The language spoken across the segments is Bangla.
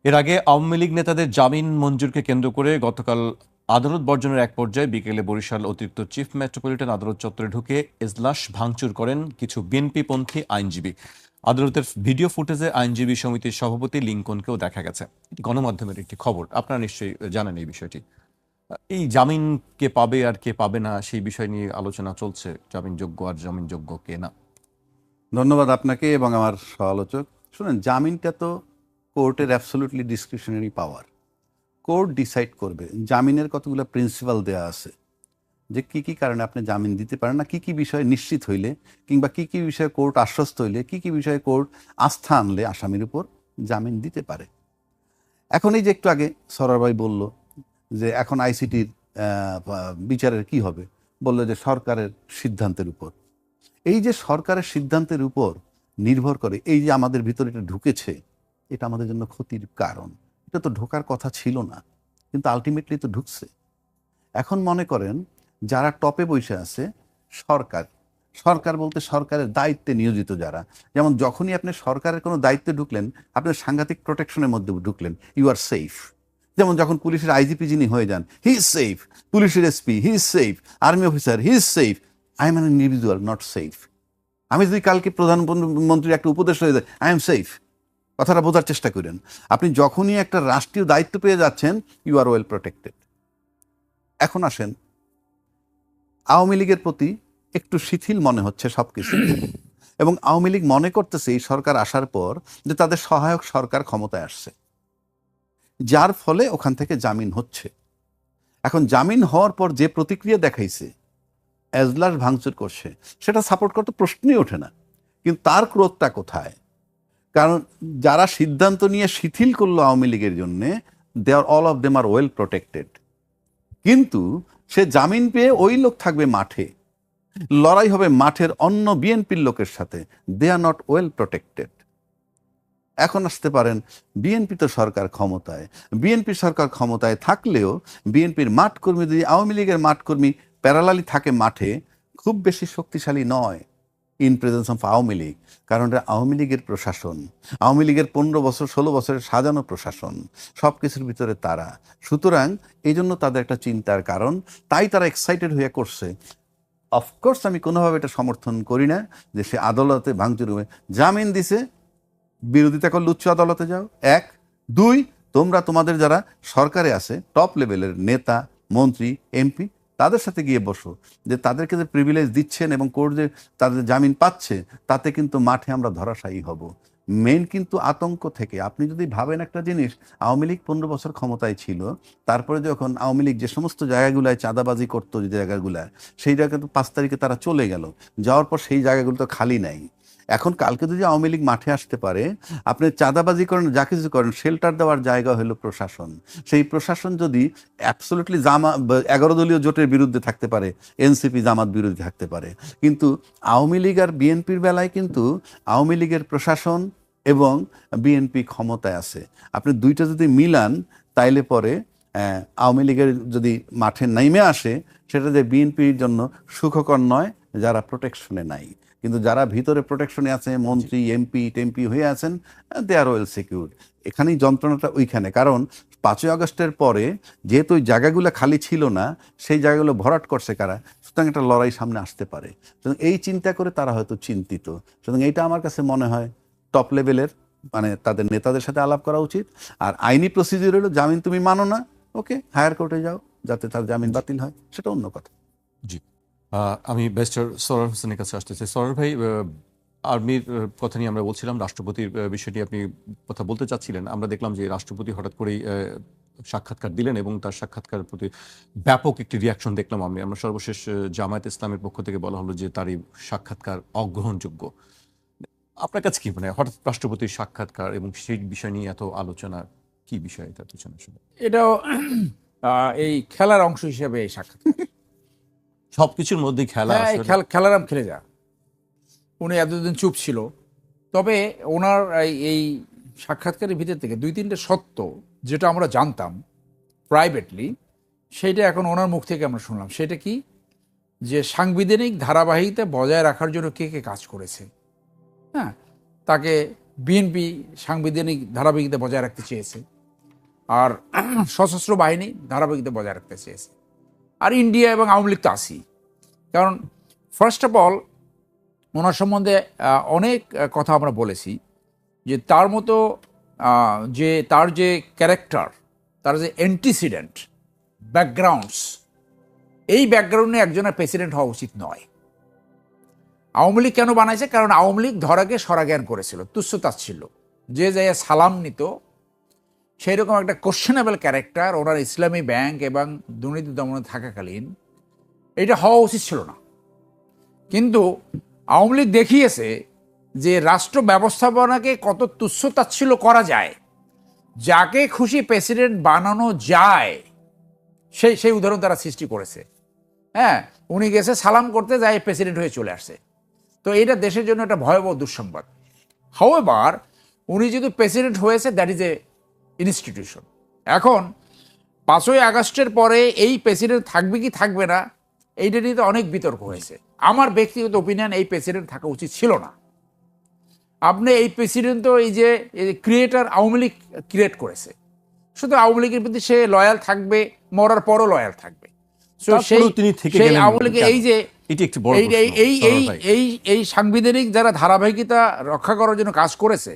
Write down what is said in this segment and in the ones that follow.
এর আগে আওয়ামী লীগ নেতাদের জামিন মঞ্জুরকে কেন্দ্র করে গতকাল আদালত বর্জনের এক পর্যায়ে বিকেলে বরিশাল অতিরিক্ত চিফ মেট্রোপলিটন আদালত চত্বরে ঢুকে এজলাস ভাঙচুর করেন কিছু বিএনপিপন্থী আইনজীবী। আদালতের ভিডিও ফুটেজে আইনজীবী সমিতির সভাপতি লিঙ্কনকেও দেখা গেছে। গণমাধ্যমের একটি খবর, আপনারা নিশ্চয়ই জানেন এই বিষয়টি। এই জামিন কে পাবে আর কে পাবে না সেই বিষয় নিয়ে আলোচনা চলছে, জামিনযোগ্য আর জামিনযোগ্য কে না। ধন্যবাদ আপনাকে এবং আমার সহ-আলোচক। শুনেন, জামিনটা তো কোর্টের অ্যাবসলিউটলি ডিসক্রিশনারি পাওয়ার। কোর্ট ডিসাইড করবে। জামিনের কতগুলো প্রিন্সিপাল দেয়া আছে যে কি কি কারণে আপনি জামিন দিতে পারেন না, কি কি বিষয়ে নিশ্চিত হইলে কিংবা কি কি বিষয়ে কোর্ট আশ্বস্ত হইলে, কি কি বিষয়ে কোর্ট আস্থা আনলে আসামির উপর জামিন দিতে পারে। এখন এই যে একটু আগে সরার ভাই বলল যে এখন আইসিটির বিচারের কি হবে, বললো যে সরকারের সিদ্ধান্তের উপর। এই যে সরকারের সিদ্ধান্তের উপর নির্ভর করে এই যে আমাদের ভিতরে এটা ঢুকেছে, এটা আমাদের জন্য ক্ষতির কারণ। এটা তো ঢোকার কথা ছিল না, কিন্তু আলটিমেটলি তো ঢুকছে। এখন মনে করেন যারা টপে বসে আছে, সরকার সরকার বলতে সরকারের দায়িত্বে নিয়োজিত যারা, যেমন যখনই আপনি সরকারের কোনো দায়িত্বে ঢুকলেন, আপনি সাংঘাতিক প্রোটেকশনের মধ্যে ঢুকলেন, ইউ আর সেফ। যেমন যখন পুলিশের আইজিপি যিনি হয়ে যান, হি ইজ সেফ। পুলিশের SP, he is safe. Army officer, he is safe. I am an individual, not safe. আমি যদি কালকে প্রধানমন্ত্রীর একটা উপদেশ হয়ে যায়, আই এম সেফ। কথাটা বোঝার চেষ্টা করেন। আপনি যখনই একটা রাষ্ট্রীয় দায়িত্ব পেয়ে যাচ্ছেন, ইউ আর ওয়েল প্রোটেক্টেড। এখন আসেন, আওয়ামী লীগের প্রতি একটু শিথিল মনে হচ্ছে সবকিছু, এবং আওয়ামী লীগ মনে করতেছে এই সরকার আসার পর যে তাদের সহায়ক সরকার ক্ষমতায় আসছে, যার ফলে ওখান থেকে জামিন হচ্ছে। এখন জামিন হওয়ার পর যে প্রতিক্রিয়া দেখাইছে, এজলাস ভাঙচুর করছে, সেটা সাপোর্ট করতে প্রশ্নই ওঠে না। কিন্তু তার ক্রোধটা কোথায়? কারণ যারা সিদ্ধান্ত নিয়ে শিথিল করলো আওয়ামী লীগের জন্য, they are all of them are well protected. কিন্তু সে জামিন পেয়ে ওই লোক থাকবে মাঠে, লড়াই হবে মাঠের অন্য বিএনপির লোকের সাথে, দে আর নট ওয়েল প্রোটেক্টেড। এখন আসতে পারেন, বিএনপি তো সরকার ক্ষমতায়, বিএনপি সরকার ক্ষমতায় থাকলেও বিএনপির মাঠকর্মী যদি আওয়ামী লীগের মাঠকর্মী প্যারালালি থাকে মাঠে, খুব বেশি শক্তিশালী নয় in presence of Awami League. কারণ এটা আওয়ামী লীগের প্রশাসন, আওয়ামী লীগের 15 বছর 16 বছরের সাজানো প্রশাসন, সব কিছুর ভিতরে তারা। সুতরাং এই জন্য তাদের একটা চিন্তার কারণ, তাই তারা এক্সাইটেড হয়ে করছে। অফকোর্স আমি কোনোভাবে এটা সমর্থন করি না যে সে আদালতে ভাঙচুর হবে। জামিন দিছে, বিরোধিতা করলে উচ্চ আদালতে যাও, এক। দুই, তোমরা তোমাদের যারা সরকারে আছে, টপ লেভেলের নেতা, মন্ত্রী, এমপি, তাদের সাথে গিয়ে বসো, যে তাদেরকে যে প্রিভিলেজ দিচ্ছেন এবং কোর্ট যে তাদের জামিন পাচ্ছে, তাতে কিন্তু মাঠে আমরা ধরাশায়ী হব। মেন কিন্তু আতঙ্ক থেকে, আপনি যদি ভাবেন একটা জিনিস, আওয়ামী লীগ 15 বছর ক্ষমতায় ছিল, তারপরে যখন আওয়ামী লীগ যে সমস্ত জায়গাগুলায় চাঁদাবাজি করতো, যে জায়গাগুলায়, সেই জায়গায় তো 5 তারিখে তারা চলে গেল, যাওয়ার পর সেই জায়গাগুলো তো খালি নাই। এখন কালকে যদি আওয়ামী লীগ মাঠে আসতে পারে, আপনি চাঁদাবাজি করেন, যা কিছু করেন, শেল্টার দেওয়ার জায়গা হলো প্রশাসন। সেই প্রশাসন যদি অ্যাবসলিউটলি 11 দলীয় জোটের বিরুদ্ধে থাকতে পারে, এনসিপি জামাত বিরোধী থাকতে পারে, কিন্তু আওয়ামী লীগ আর বিএনপির বেলায় কিন্তু আওয়ামী লীগের প্রশাসন এবং বিএনপি ক্ষমতায় আছে। আপনি দুইটা যদি মিলান, তাইলে পরে আওয়ামী লীগের যদি মাঠে নেমে আসে, সেটা যে বিএনপির জন্য সুখকর নয়, যারা প্রোটেকশনে নাই। কিন্তু যারা ভিতরে প্রোটেকশনে আছে, মন্ত্রী, এমপি টেমপি হয়ে আছেন, দে আর ওয়েল সিকিউর। এখানেই যন্ত্রণাটা ওইখানে। কারণ 5ই আগস্টের পরে যেহেতু ওই জায়গাগুলো খালি ছিল না, সেই জায়গাগুলো ভরাট করছে কারা, সুতরাং একটা লড়াই সামনে আসতে পারে। সুতরাং এই চিন্তা করে তারা হয়তো চিন্তিত। সুতরাং এইটা আমার কাছে মনে হয় টপ লেভেলের, মানে তাদের নেতাদের সাথে আলাপ করা উচিত। আর আইনি প্রসিডিউর হলো, জামিন তুমি মানো না, ওকে, হায়ার কোর্টে যাও, যাতে তার জামিন বাতিল হয়, সেটা অন্য কথা। জি, আমি ব্যারিস্টার সরোয়ার হোসেনের কাছে আসতে চাই। সরোয়ার ভাই, আর্মির কথা নিয়ে আমরা বলছিলাম, রাষ্ট্রপতির বিষয়টি আপনি কথা বলতে চাচ্ছিলেন। আমরা দেখলাম যে রাষ্ট্রপতি হঠাৎ করেই সাক্ষাৎকার দিলেন এবং তার সাক্ষাৎকারের প্রতি ব্যাপক একটি রিয়াকশন দেখলাম। আমরা সর্বশেষ জামায়াত ইসলামের পক্ষ থেকে বলা হলো যে তার এই সাক্ষাৎকার অগ্রহণযোগ্য। আপনার কাছে কি মানে, হঠাৎ রাষ্ট্রপতির সাক্ষাৎকার এবং সেই বিষয় নিয়ে এত আলোচনা, কি বিষয় এটার পিছনে আসলে? এটাও এই খেলার অংশ হিসেবে এই সাক্ষাৎকার। সবকিছুর মধ্যেই খেলা হ্যাঁ, আসলে। খেলারাম খেলে যা। উনি এতদিন চুপ ছিল, তবে ওনার এই সাক্ষাৎকারের ভিতর থেকে 2-3টে সত্য যেটা আমরা জানতাম প্রাইভেটলি, সেইটা এখন ওনার মুখ থেকে আমরা শুনলাম। সেটা কি, যে সাংবিধানিক ধারাবাহিকতা বজায় রাখার জন্য কে কে কাজ করেছে। হ্যাঁ, তাকে বিএনপি সাংবিধানিক ধারাবাহিকতা বজায় রাখতে চেয়েছে, আর সশস্ত্র বাহিনী ধারাবাহিকতা বজায় রাখতে চেয়েছে। আর ইন্ডিয়া এবং আওয়ামী লীগ তো আসি, কারণ ফার্স্ট অফ অল ওনার সম্বন্ধে অনেক কথা আমরা বলেছি যে তার মতো যে তার যে ক্যারেক্টার, তার যে অ্যান্টিসিডেন্ট ব্যাকগ্রাউন্ডস, এই ব্যাকগ্রাউন্ডে একজনের প্রেসিডেন্ট হওয়া উচিত নয়। আওয়ামী লীগ কেন বানাইছে? কারণ আওয়ামী লীগ ধরাকে সরাজ্ঞান করেছিল, তুচ্ছ-তাচ্ছিল্য, যে জায়গায় সালাম নিত, সেই রকম একটা কোশ্চেনেবল ক্যারেক্টার ওনার ইসলামী ব্যাংক এবং দুর্নীতি দমনে থাকাকালীন এটা হওয়া উচিত ছিল না। কিন্তু আওয়ামী লীগ দেখিয়েছে যে রাষ্ট্র ব্যবস্থাপনাকে কত তুচ্ছ-তাচ্ছিল্য করা যায়, যাকে খুশি প্রেসিডেন্ট বানানো যায়, সেই উদাহরণ তারা সৃষ্টি করেছে। হ্যাঁ, উনি গেছে সালাম করতে, যায় প্রেসিডেন্ট হয়ে চলে আসছে। তো এটা দেশের জন্য একটা ভয়াবহ দুঃসংবাদ। হাউএভার উনি যদি প্রেসিডেন্ট হয়েছে, দ্যাট ইজ এ ইনস্টিটিউশন। এখন 5ই আগস্টের পরে এই প্রেসিডেন্ট থাকবে কি থাকবে না, এইটা নিয়ে তো অনেক বিতর্ক হয়েছে। আমার ব্যক্তিগত ওপিনিয়ন, এই প্রেসিডেন্ট থাকা উচিত ছিল না। আপনি এই প্রেসিডেন্ট তো এই যে ক্রিয়েটার আওয়ামী লীগ ক্রিয়েট করেছে, শুধু আওয়ামী লীগের প্রতি সে লয়াল থাকবে, মরার পরও লয়াল থাকবে। সেই আওয়ামী লীগের এই যে এই সাংবিধানিক যারা ধারাবাহিকতা রক্ষা করার জন্য কাজ করেছে,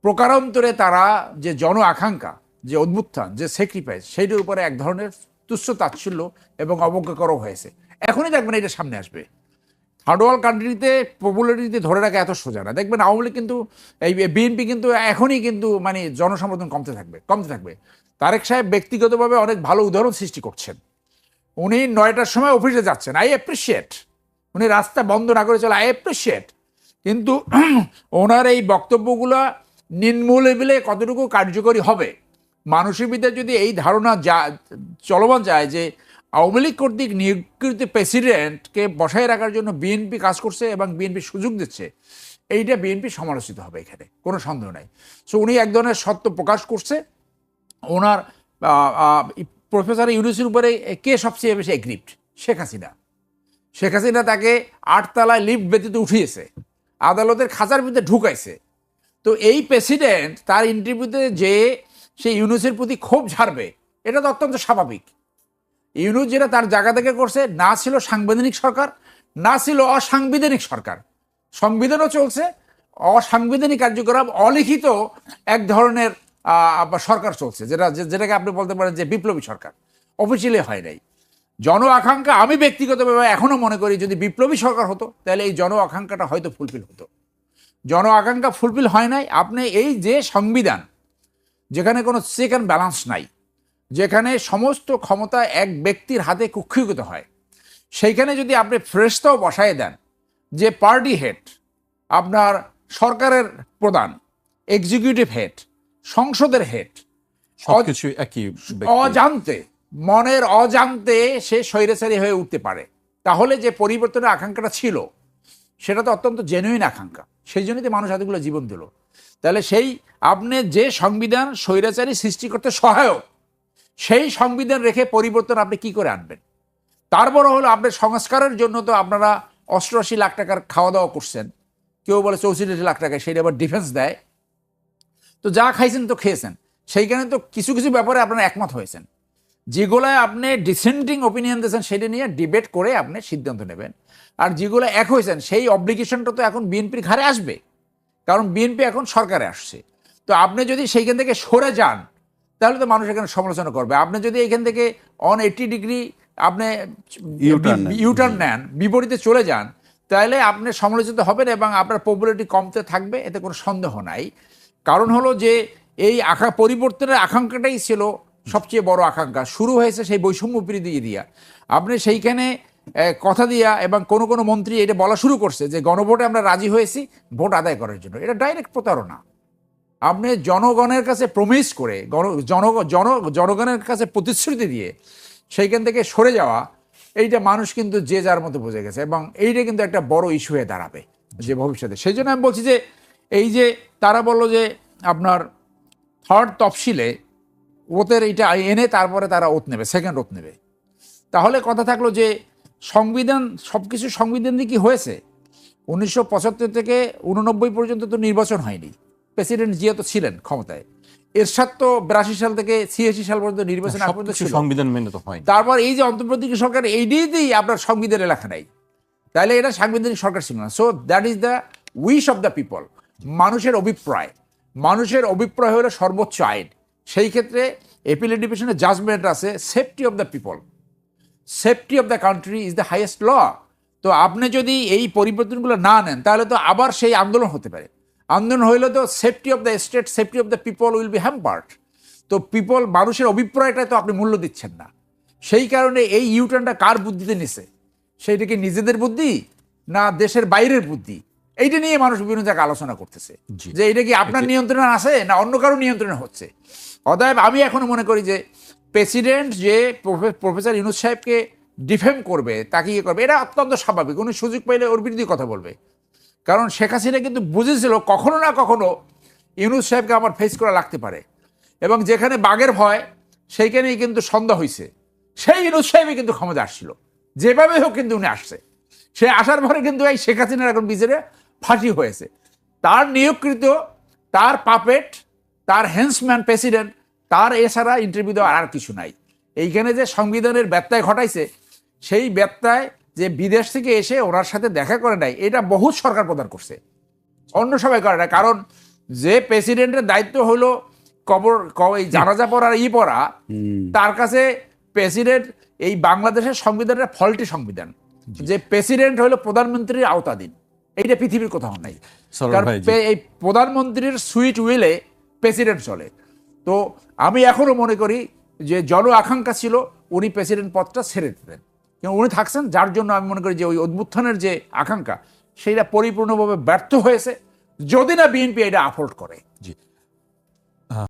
প্রকারান্তরে তারা যে জন আকাঙ্ক্ষা, যে অভ্যুত্থান, যে স্যাক্রিফাইস, সেইটার উপরে এক ধরনের তুচ্ছ তাচ্ছিল্য এবং অবজ্ঞা করা হয়েছে। এখনই দেখবেন এটা সামনে আসবে। থার্ড ওয়ার্ল্ড কান্ট্রিতে পপুলারিটি ধরে রাখা এত সোজা না। দেখবেন আওয়ামী লীগ কিন্তু, এই বিএনপি কিন্তু এখনই কিন্তু মানে জনসমর্থন কমতে থাকবে। তারেক সাহেব ব্যক্তিগতভাবে অনেক ভালো উদাহরণ সৃষ্টি করছেন। উনি 9টার সময় অফিসে যাচ্ছেন, আই অ্যাপ্রিসিয়েট। উনি রাস্তা বন্ধ না করে চলে, আই অ্যাপ্রিসিয়েট। কিন্তু ওনার এই বক্তব্যগুলো নিম্ন লেভেলে কতটুকু কার্যকরী হবে, মানুষের ভিতরে যদি এই ধারণা চলমান যায় যে আওয়ামী লীগ কর্তৃক নিয়োগকৃত প্রেসিডেন্টকে বসায় রাখার জন্য বিএনপি কাজ করছে এবং বিএনপি সুযোগ দিচ্ছে, এইটা বিএনপি সমালোচিত হবে, এখানে কোনো সন্দেহ নাই। সো উনি এক ধরনের সত্য প্রকাশ করছে। ওনার প্রফেসর ইউনূসের উপরে কে সবচেয়ে বেশি এগ্রিপ্ট? শেখ হাসিনা। শেখ হাসিনা তাকে 8 তলায় লিফট ব্যতীত উঠিয়েছে, আদালতের খাঁচার ভিতরে ঢুকাইছে। তো এই প্রেসিডেন্ট তার ইন্টারভিউতে যে সেই ইউনূসের প্রতি ক্ষোভ ঝাড়বে, এটা তো অত্যন্ত স্বাভাবিক। ইউনূস যেটা তার জায়গা থেকে করছে, না ছিল সাংবিধানিক সরকার, না ছিল অসাংবিধানিক সরকার। সংবিধানও চলছে, অসাংবিধানিক কার্যক্রম, অলিখিত এক ধরনের সরকার চলছে, যেটাকে আপনি বলতে পারেন যে বিপ্লবী সরকার। অফিসিয়ালি হয় নাই। জন আকাঙ্ক্ষা, আমি ব্যক্তিগতভাবে এখনো মনে করি যদি বিপ্লবী সরকার হতো তাহলে এই জন আকাঙ্ক্ষাটা হয়তো ফুলফিল হতো। জন আকাঙ্ক্ষা ফুলফিল হয় নাই। আপনি এই যে সংবিধান, যেখানে কোনো চেক অ্যান্ড ব্যালেন্স নাই, যেখানে সমস্ত ক্ষমতা এক ব্যক্তির হাতে কুক্ষিগত হয়, সেইখানে যদি আপনি ফেরেশতাও বসায় দেন যে পার্টি হেড, আপনার সরকারের প্রধান, এক্সিকিউটিভ হেড, সংসদের হেড, সবকিছু একই ব্যক্তি। অজান্তে, মনের অজান্তে সে স্বৈরাচারী হয়ে উঠতে পারে, তাহলে যে পরিবর্তনের আকাঙ্ক্ষাটা ছিল সেটা তো অত্যন্ত জেনুইন আকাঙ্ক্ষা। সেই জন্যই তো মানুষ এতগুলো জীবন দিল। তাহলে সেই আপনি যে সংবিধান স্বৈরাচারী সৃষ্টি করতে সহায়ক, সেই সংবিধান রেখে পরিবর্তন আপনি কি করে আনবেন? তারপর হলো আপনার সংস্কারের জন্য তো আপনারা 88 লাখ টাকার খাওয়া দাওয়া করছেন, কেউ বলে 64 লাখ টাকা, সেটা আবার ডিফেন্স দেয়। তো যা খাইছেন তো খেয়েছেন, সেইখানে তো কিছু কিছু ব্যাপারে আপনারা একমত হয়েছেন। যেগুলোয় আপনি ডিসেন্টিং ওপিনিয়ন দিয়েছেন সেটা নিয়ে ডিবেট করে আপনি সিদ্ধান্ত নেবেন। আর যেগুলো এক হয়েছেন সেই অব্লিগেশনটা তো এখন বিএনপির ঘাড়ে আসবে, কারণ বিএনপি এখন সরকারে আসছে। তো আপনি যদি সেইখান থেকে সরে যান তাহলে তো মানুষ এখানে সমালোচনা করবে। আপনি যদি এখান থেকে 180 ডিগ্রি আপনি ইউটার্ন নেন, বিপরীতে চলে যান, তাহলে আপনি সমালোচিত হবেন এবং আপনার পপুলারিটি কমতে থাকবে, এতে কোনো সন্দেহ নাই। কারণ হলো যে এই পরিবর্তনের আকাঙ্ক্ষাটাই ছিল সবচেয়ে বড় আকাঙ্ক্ষা। শুরু হয়েছে সেই বৈষম্য বিরোধী দিয়া, আপনি সেইখানে কথা দিয়া, এবং কোনো কোনো মন্ত্রী এটা বলা শুরু করছে যে গণভোটে আমরা রাজি হয়েছি ভোট আদায় করার জন্য। এটা ডাইরেক্ট প্রতারণা। আপনি জনগণের কাছে প্রমিস করে, জনগণের কাছে প্রতিশ্রুতি দিয়ে সেইখান থেকে সরে যাওয়া, এইটা মানুষ কিন্তু যে যার মতো বুঝে গেছে, এবং এইটা কিন্তু একটা বড় ইস্যু হয়ে দাঁড়াবে যে ভবিষ্যতে। সেই জন্য আমি বলছি যে এই যে তারা বললো যে আপনার থার্ড তফসিলে ওতের এইটা এনে তারপরে তারা ওত নেবে, সেকেন্ড ওত নেবে। তাহলে কথা থাকলো যে সংবিধান, সব কিছু সংবিধান দিয়ে কি হয়েছে? 1975 থেকে 89 পর্যন্ত তো নির্বাচন হয়নি, প্রেসিডেন্ট জিয়া তো ছিলেন ক্ষমতায়। এরশাদ তো 82 সাল থেকে 86 সাল পর্যন্ত নির্বাচন আগ পর্যন্ত সবকিছু ছিল। সংবিধান মেনে তো হয় তারপর এই যে অন্তর্বর্তী সরকার এইটাই আপনার সংবিধানে লেখা নাই, তাহলে এটা সাংবিধানিক সরকার ছিল না। So that is the wish of the people, মানুষের অভিপ্রায়। মানুষের অভিপ্রায় হলো সর্বোচ্চ আইন। সেই ক্ষেত্রে এপিলেট ডিভিশনের জাজমেন্ট আছে safety of the people, safety of the country is the highest law. তো আপনি যদি এই পরিবর্তনগুলো না নেন তাহলে তো আবার সেই আন্দোলন হতে পারে। আন্দোলন হইলে তো safety of the state, safety of the people will be hampered. তো পিপল, মানুষের অভিপ্রায়টা তো আপনি মূল্য দিচ্ছেন না। সেই কারণে এই ইউটার্নটা কার বুদ্ধিতে নিছে, সেইটা কি নিজেদের বুদ্ধি না দেশের বাইরের বুদ্ধি, এইটা নিয়ে মানুষ বিভিন্ন জায়গায় আলোচনা করতেছে জি। যে এটা কি আপনার নিয়ন্ত্রণে আছে না অন্য কারো নিয়ন্ত্রণে হচ্ছে। অতএব আমি এখনো মনে করি যে প্রেসিডেন্ট যে প্রফেসর ইউনূস সাহেবকে ডিফেম করবে, তাকে ইয়ে করবে, এটা অত্যন্ত স্বাভাবিক। উনি সুযোগ পাইলে ওর বিরুদ্ধে কথা বলবে, কারণ শেখ হাসিনা কিন্তু বুঝেছিল কখনো না কখনো ইউনূস সাহেবকে আমার ফেস করা লাগতে পারে, এবং যেখানে বাঘের ভয় সেইখানেই কিন্তু সন্ধ্যা হয়েছে। সেই ইউনূস সাহেবই কিন্তু ক্ষমতা আসছিল, যেভাবে হোক কিন্তু উনি আসছে। সে আসার পরে কিন্তু এই শেখ হাসিনার এখন বিচারে ফাঁসি হয়েছে। তার নিয়োগকৃত, তার পাপেট, তার হেন্সম্যান প্রেসিডেন্ট, তার এছাড়া ইন্টারভিউ দেওয়ার আর কিছু নাই। এইখানে যে সংবিধানের ব্যত্যয় ঘটাইছে, সেই ব্যত্যয় যে বিদেশ থেকে এসে ওনার সাথে দেখা করে নাই, এটা বহুত সরকার প্রদান করছে, অন্য সবাই করে না। কারণ যে প্রেসিডেন্টের দায়িত্ব হলো এই জানাজা পড়া ই পড়া, তার কাছে প্রেসিডেন্ট, এই বাংলাদেশের সংবিধানের ফল্টি সংবিধান, যে প্রেসিডেন্ট হলো প্রধানমন্ত্রীর আওতাধীন, এইটা পৃথিবীর কোথাও নাই। সরোয়ার কারণ ভাই, জি। এই প্রধানমন্ত্রীর সুইট উইলে প্রেসিডেন্ট চলে। তো আমি এখনো মনে করি যে জন আকাঙ্ক্ষা ছিল উনি প্রেসিডেন্ট পদটা ছেড়ে দিতেন, কিন্তু উনি থাকছেন, যার জন্য আমি মনে করি যে ওই উদ্বুত্থানের যে আকাঙ্ক্ষা সেইটা পরিপূর্ণভাবে ব্যর্থ হয়েছে, যদি না বিএনপি এটা আফোর্ড করে।